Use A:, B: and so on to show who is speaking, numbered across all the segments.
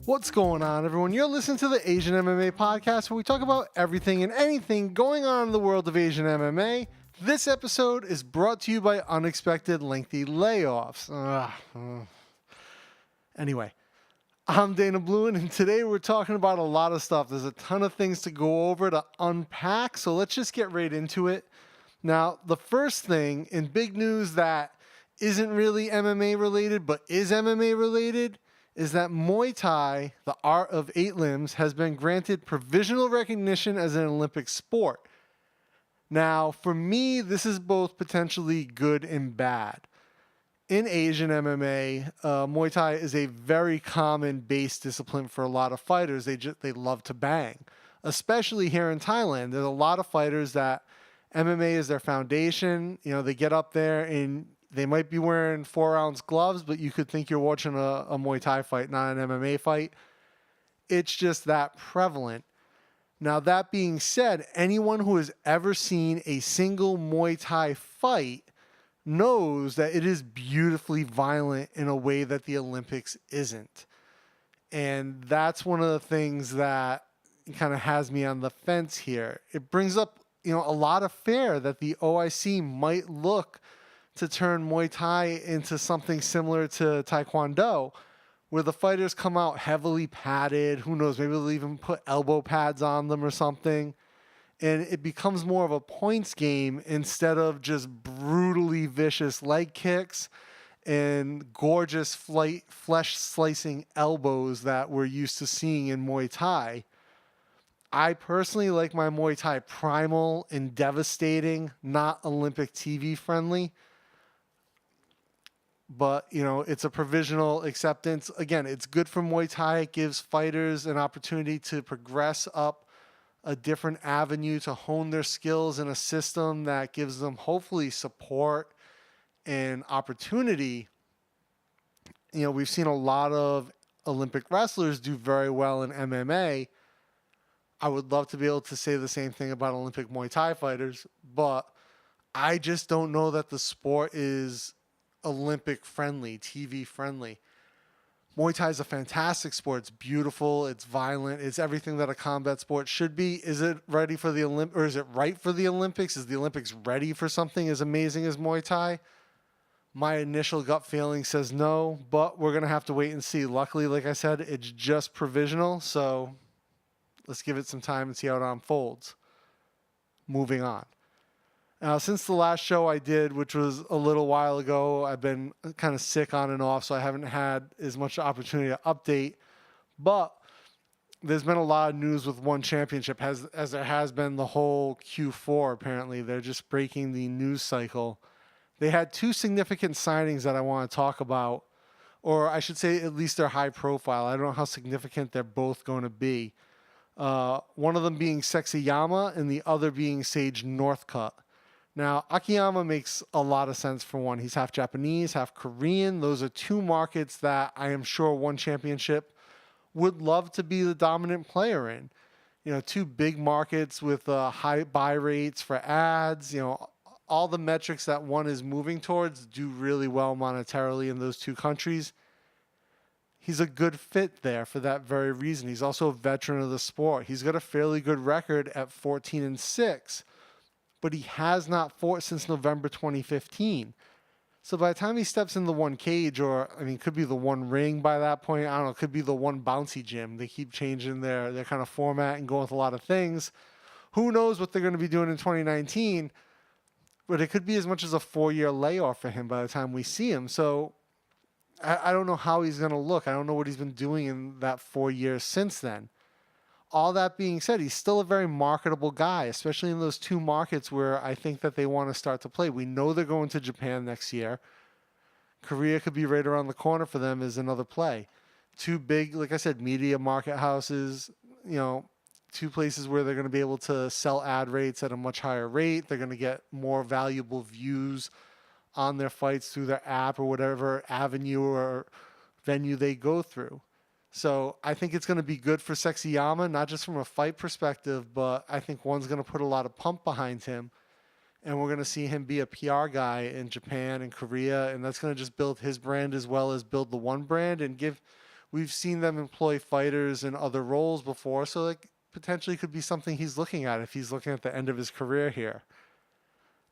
A: What's going on, everyone? You're listening to the Asian MMA podcast, where we talk about everything and anything going on in the world of Asian MMA. This episode is brought to you by unexpected lengthy layoffs. Anyway, I'm Dana Bluen, and today we're talking about a lot of stuff. There's a ton of things to go over, to unpack, so let's just get right into it. Now, the first thing in big news that isn't really MMA related, but is MMA related, is that Muay Thai, the art of 8 limbs, has been granted provisional recognition as an Olympic sport. Now, for me, this is both potentially good and bad. In Asian MMA, Muay Thai is a very common base discipline for a lot of fighters. They love to bang, especially here in Thailand. There's a lot of fighters that MMA is their foundation. You know, they get up there and they might be wearing 4-ounce gloves, but you could think you're watching a Muay Thai fight, not an MMA fight. It's just that prevalent. Now, that being said, anyone who has ever seen a single Muay Thai fight knows that it is beautifully violent in a way that the Olympics isn't. And that's one of the things that kind of has me on the fence here. It brings up, a lot of fear that the OIC might look to turn Muay Thai into something similar to Taekwondo, where the fighters come out heavily padded. Who knows, maybe they'll even put elbow pads on them or something. And it becomes more of a points game instead of just brutally vicious leg kicks and gorgeous flesh-slicing elbows that we're used to seeing in Muay Thai. I personally like my Muay Thai primal and devastating, not Olympic TV friendly. But, it's a provisional acceptance. Again, it's good for Muay Thai. It gives fighters an opportunity to progress up a different avenue, to hone their skills in a system that gives them hopefully support and opportunity. We've seen a lot of Olympic wrestlers do very well in MMA. I would love to be able to say the same thing about Olympic Muay Thai fighters, but I just don't know that the sport is Olympic friendly, TV friendly. Muay Thai is a fantastic sport. It's beautiful. It's violent. It's everything that a combat sport should be. Is it ready for the Olympics, or is it right for the Olympics? Is the Olympics ready for something as amazing as Muay Thai? My initial gut feeling says no, but we're going to have to wait and see. Luckily, like I said, it's just provisional, so let's give it some time and see how it unfolds. Moving on. Now, since the last show I did, which was a little while ago, I've been kind of sick on and off, so I haven't had as much opportunity to update. But there's been a lot of news with One Championship, as there has been the whole Q4, apparently. They're just breaking the news cycle. They had 2 significant signings that I want to talk about, or I should say at least they're high profile. I don't know how significant they're both going to be. One of them being Sexyama and the other being Sage Northcutt. Now, Akiyama makes a lot of sense for one. He's half Japanese, half Korean. Those are 2 markets that I am sure One Championship would love to be the dominant player in. 2 big markets with high buy rates for ads. All the metrics that one is moving towards do really well monetarily in those 2 countries. He's a good fit there for that very reason. He's also a veteran of the sport. He's got a fairly good record at 14-6. But he has not fought since November 2015. So by the time he steps in the one cage, or, could be the one ring by that point, I don't know, could be the one bouncy gym. They keep changing their kind of format and going with a lot of things. Who knows what they're going to be doing in 2019, but it could be as much as a 4-year layoff for him by the time we see him. So I don't know how he's going to look. I don't know what he's been doing in that 4 years since then. All that being said, he's still a very marketable guy, especially in those 2 markets where I think that they want to start to play. We know they're going to Japan next year. Korea could be right around the corner for them as another play. 2 big, like I said, media market houses, 2 places where they're going to be able to sell ad rates at a much higher rate. They're going to get more valuable views on their fights through their app or whatever avenue or venue they go through. So I think it's going to be good for Sexyama, not just from a fight perspective, but I think one's going to put a lot of pump behind him. And we're going to see him be a PR guy in Japan and Korea. And that's going to just build his brand as well as build the One brand and give We've seen them employ fighters in other roles before, so like potentially could be something he's looking at if he's looking at the end of his career here.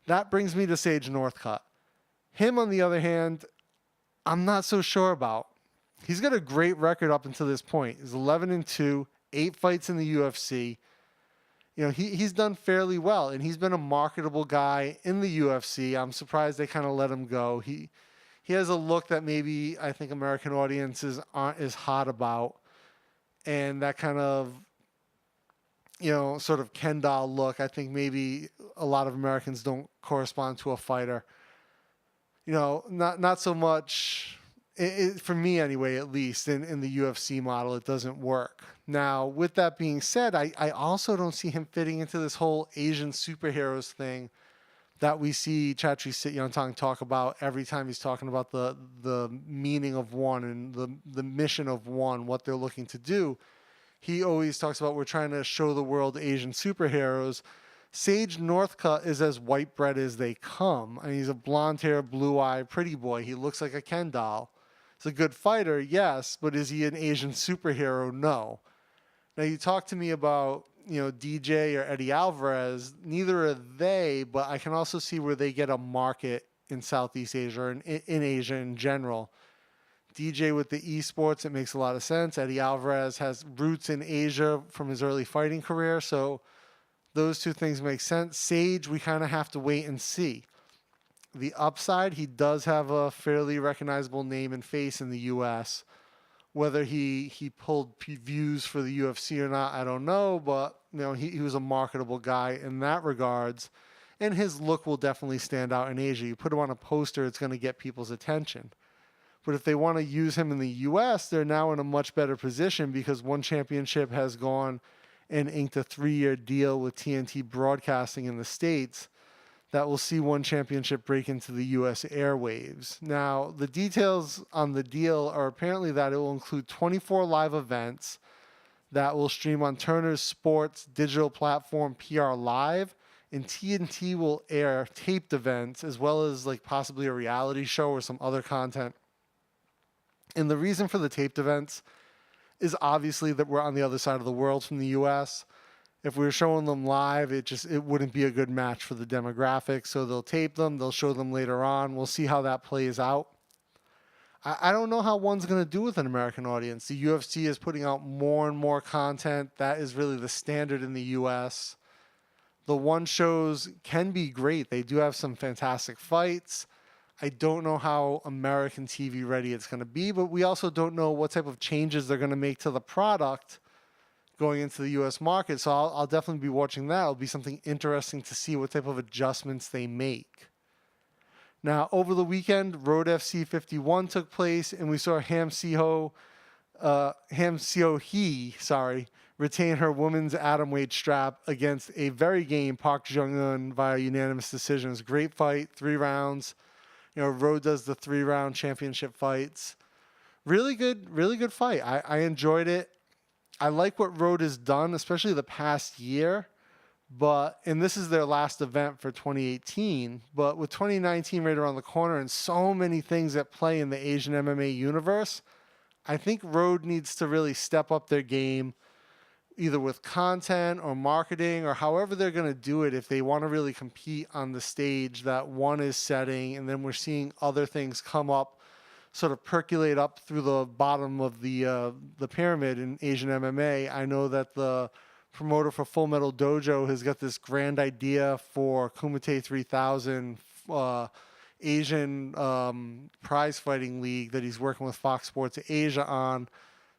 A: That brings me to Sage Northcutt. Him, on the other hand, I'm not so sure about. He's got a great record up until this point. He's 11-2, 8 fights in the UFC. You know, he's done fairly well, and he's been a marketable guy in the UFC. I'm surprised they kind of let him go. He has a look that maybe I think American audiences aren't as hot about, and that kind of, you know, sort of Ken doll look, I think maybe a lot of Americans don't correspond to a fighter. You know, not so much, for me anyway, at least, in the UFC model, it doesn't work. Now, with that being said, I also don't see him fitting into this whole Asian superheroes thing that we see Chatri Sit-Young-Tong talk about every time he's talking about the meaning of one and the mission of one, what they're looking to do. He always talks about we're trying to show the world Asian superheroes. Sage Northcutt is as white bread as they come. I mean, he's a blonde-haired, blue-eyed, pretty boy. He looks like a Ken doll. He's a good fighter, yes, but is he an Asian superhero? No. Now, you talk to me about, you know, DJ or Eddie Alvarez. Neither are they, but I can also see where they get a market in Southeast Asia or in Asia in general. DJ with the esports, it makes a lot of sense. Eddie Alvarez has roots in Asia from his early fighting career, so those two things make sense. Sage, we kind of have to wait and see. The upside, he does have a fairly recognizable name and face in the U.S. Whether he pulled views for the UFC or not, I don't know, but you know, he was a marketable guy in that regards, and his look will definitely stand out in Asia. You put him on a poster, it's going to get people's attention. But if they want to use him in the U.S., they're now in a much better position because One Championship has gone and inked a 3-year deal with TNT Broadcasting in the States that will see One Championship break into the U.S. airwaves. Now, the details on the deal are apparently that it will include 24 live events that will stream on Turner's Sports digital platform PR Live, and TNT will air taped events as well as like possibly a reality show or some other content. And the reason for the taped events is obviously that we're on the other side of the world from the U.S. If we were showing them live, it wouldn't be a good match for the demographic. So they'll tape them, they'll show them later on. We'll see how that plays out. I don't know how one's going to do with an American audience. The UFC is putting out more and more content. That is really the standard in the U.S. The one shows can be great. They do have some fantastic fights. I don't know how American TV ready it's going to be, but we also don't know what type of changes they're going to make to the product going into the U.S. market. So I'll definitely be watching that. It'll be something interesting to see what type of adjustments they make. Now, over the weekend, Road FC 51 took place, and we saw Seo-Hee, retain her women's atomweight strap against a very game Park Jeong-Eun via unanimous decision. It was a great fight, 3 rounds. You know, Road does the 3-round championship fights. Really good fight. I enjoyed it. I like what Road has done, especially the past year. And this is their last event for 2018. But with 2019 right around the corner and so many things at play in the Asian MMA universe, I think Road needs to really step up their game, either with content or marketing or however they're going to do it if they want to really compete on the stage that one is setting. And then we're seeing other things come up, sort of percolate up through the bottom of the pyramid in Asian MMA. I know that the promoter for Full Metal Dojo has got this grand idea for Kumite 3000 Asian prize fighting league that he's working with Fox Sports Asia on.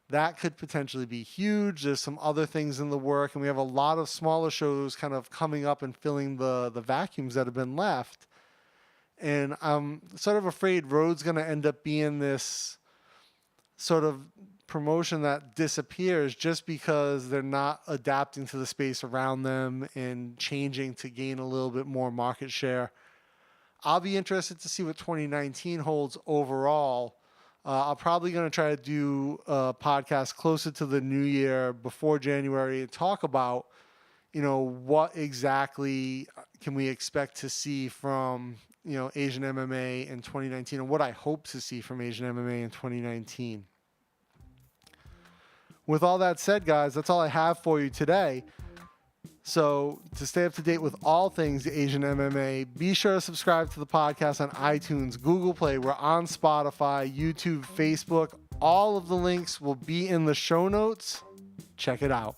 A: That could potentially be huge. There's some other things in the work, and we have a lot of smaller shows kind of coming up and filling the vacuums that have been left. And I'm sort of afraid Road's going to end up being this sort of promotion that disappears just because they're not adapting to the space around them and changing to gain a little bit more market share. I'll be interested to see what 2019 holds overall. I'm probably going to try to do a podcast closer to the new year before January and talk about, you know, what exactly can we expect to see from, you know, Asian MMA in 2019 and what I hope to see from Asian MMA in 2019. With all that said, guys, that's all I have for you today. So to stay up to date with all things Asian MMA, be sure to subscribe to the podcast on iTunes, Google Play. We're on Spotify, YouTube, Facebook. All of the links will be in the show notes. Check it out.